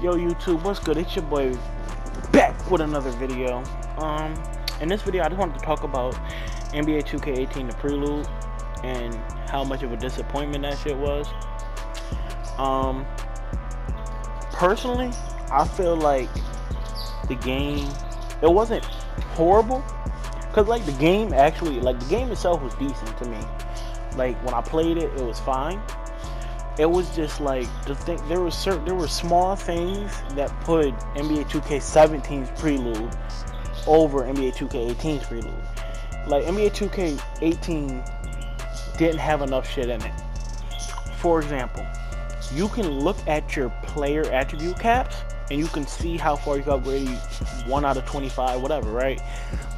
Yo YouTube, what's good? It's your boy back with another video. In this video I just wanted to talk about NBA 2K18 the Prelude and how much of a disappointment that shit was. Personally, I feel like the game, it wasn't horrible, cause like the game actually, like the game itself was decent to me. Like when I played it, it was fine. It was just like the thing. There were small things that put NBA 2K17's Prelude over NBA 2K18's Prelude. Like NBA 2K18 didn't have enough shit in it. For example, you can look at your player attribute caps and you can see how far you got upgraded, 1 out of 25, whatever, right?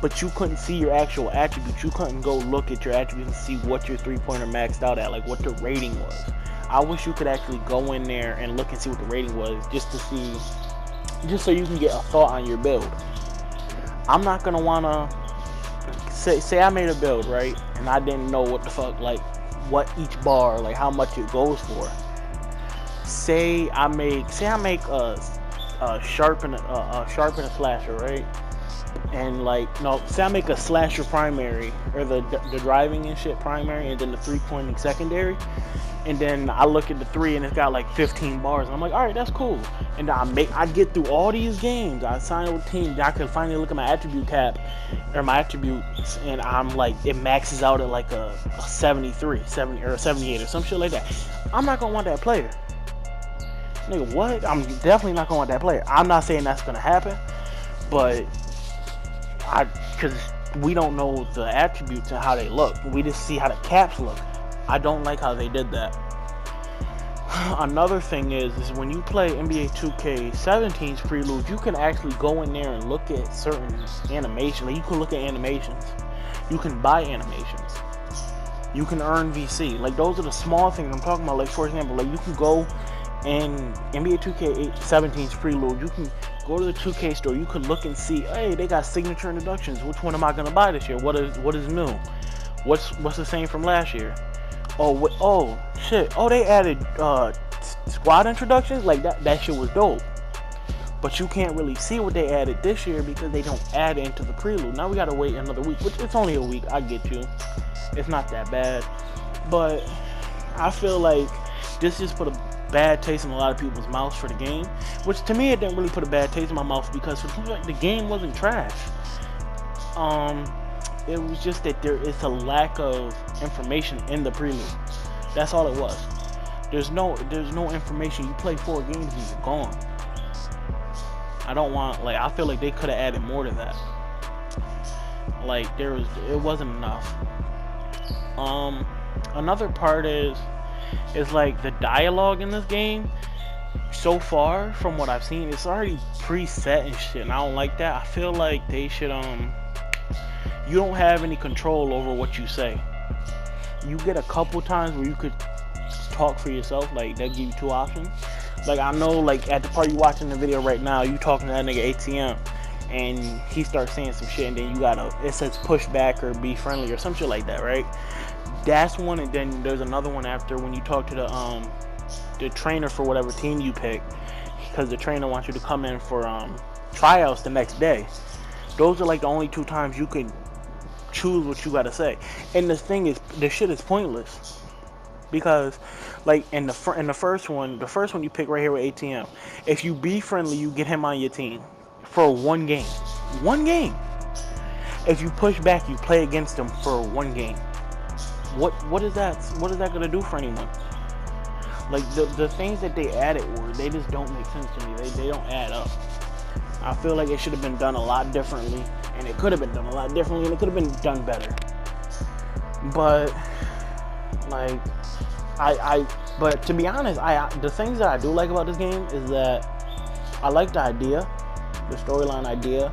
But you couldn't see your actual attributes. You couldn't go look at your attributes and see what your three-pointer maxed out at, like what the rating was. I wish you could actually go in there and look and see what the rating was, just to see, just so you can get a thought on your build. I'm not gonna wanna say I made a build, right, and I didn't know what the fuck, like what each bar, like how much it goes for. Say I make a sharpen a slasher, right? And like, no, say I make a slasher primary, or the driving and shit primary, and then the three-pointing secondary. And then I look at the 3 and it's got like 15 bars. And I'm like, all right, that's cool. And I get through all these games. I sign with teams. I can finally look at my attribute cap or my attributes, and I'm like, it maxes out at like a 73, 70 or 78 or some shit like that. I'm not gonna want that player. Nigga, what? I'm definitely not gonna want that player. I'm not saying that's gonna happen, but because we don't know the attributes and how they look. We just see how the caps look. I don't like how they did that. Another thing is when you play NBA 2K17's Prelude, you can actually go in there and look at certain animations. Like you can look at animations. You can buy animations. You can earn VC. Like those are the small things I'm talking about. Like for example, like you can go in NBA 2K17's Prelude. You can go to the 2K store. You can look and see, hey, they got signature introductions. Which one am I gonna buy this year? What is new? What's the same from last year? Oh shit! Oh, they added squad introductions. Like that shit was dope. But you can't really see what they added this year because they don't add it into the Prelude. Now we gotta wait another week, which it's only a week. I get you. It's not that bad, but I feel like this just put a bad taste in a lot of people's mouths for the game. Which to me, it didn't really put a bad taste in my mouth because the game wasn't trash. It was just that there is a lack of information in the Prelude. That's all it was. There's no information. You play 4 games and you're gone. I feel like they could have added more to that. Like it wasn't enough. Another part is like the dialogue in this game. So far from what I've seen, it's already preset and shit, and I don't like that. I feel like they should you don't have any control over what you say. You get a couple times where you could talk for yourself, like they'll give you 2 options. Like I know, like at the part you watching the video right now, you talking to that nigga ATM, and he starts saying some shit, and then it says push back or be friendly or some shit like that, right? That's one, and then there's another one after when you talk to the trainer for whatever team you pick, because the trainer wants you to come in for tryouts the next day. Those are like the only 2 times you can choose what you gotta say. And the thing is, the shit is pointless because like in the first one you pick right here with ATM, if you be friendly, you get him on your team for 1 game. If you push back, you play against him for 1 game. What is that gonna do for anyone? Like the things that they added they just don't make sense to me. They don't add up. I feel like it should have been done a lot differently, and it could have been done a lot differently, and it could have been done better. But like but to be honest, the things that I do like about this game is that I like the idea, the storyline idea.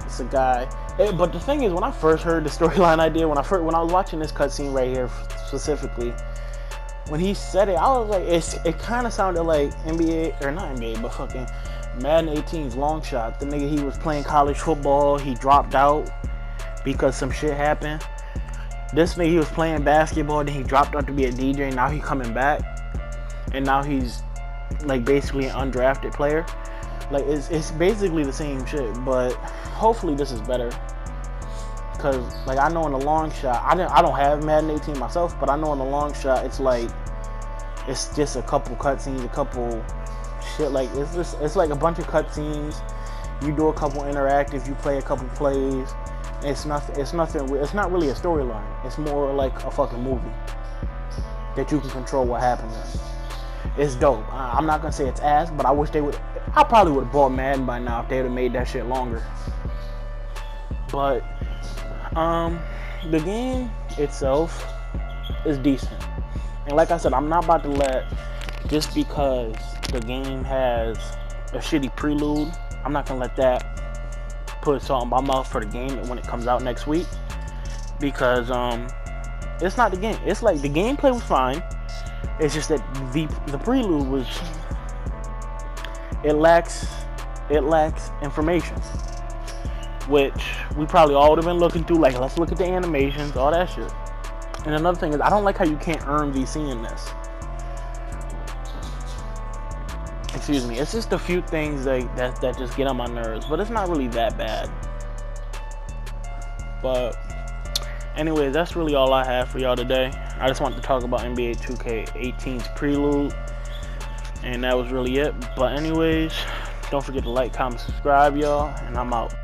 It's a guy. But the thing is, when I first heard the storyline idea, when I was watching this cutscene right here specifically, when he said it, I was like, it kind of sounded like NBA, or not NBA, but fucking Madden 18's long shot. The nigga, he was playing college football, he dropped out because some shit happened. This nigga, he was playing basketball, then he dropped out to be a DJ, and now he coming back, and now he's like basically an undrafted player. Like it's basically the same shit, but hopefully this is better. Cause like I know in the long shot, I don't have Madden 18 myself, but I know in the long shot it's like it's just a couple cutscenes, a couple shit, like it's like a bunch of cutscenes. You do a couple interactive, you play a couple plays. It's not really a storyline. It's more like a fucking movie that you can control what happens in. It's dope. I'm not gonna say it's ass, but I wish they would. I probably would have bought Madden by now if they would have made that shit longer. But the game itself is decent, and like I said, I'm not about to let, just because the game has a shitty prelude, I'm not gonna let that put salt in my mouth for the game when it comes out next week, because it's not the game. It's like the gameplay was fine. It's just that the prelude was, it lacks information, which we probably all would have been looking through, like let's look at the animations, all that shit. And another thing is, I don't like how you can't earn VC in this. Excuse me. It's just a few things that just get on my nerves, but it's not really that bad. But anyways, that's really all I have for y'all today. I just wanted to talk about NBA 2K18's Prelude, and that was really it. But anyways, don't forget to like, comment, subscribe, y'all, and I'm out.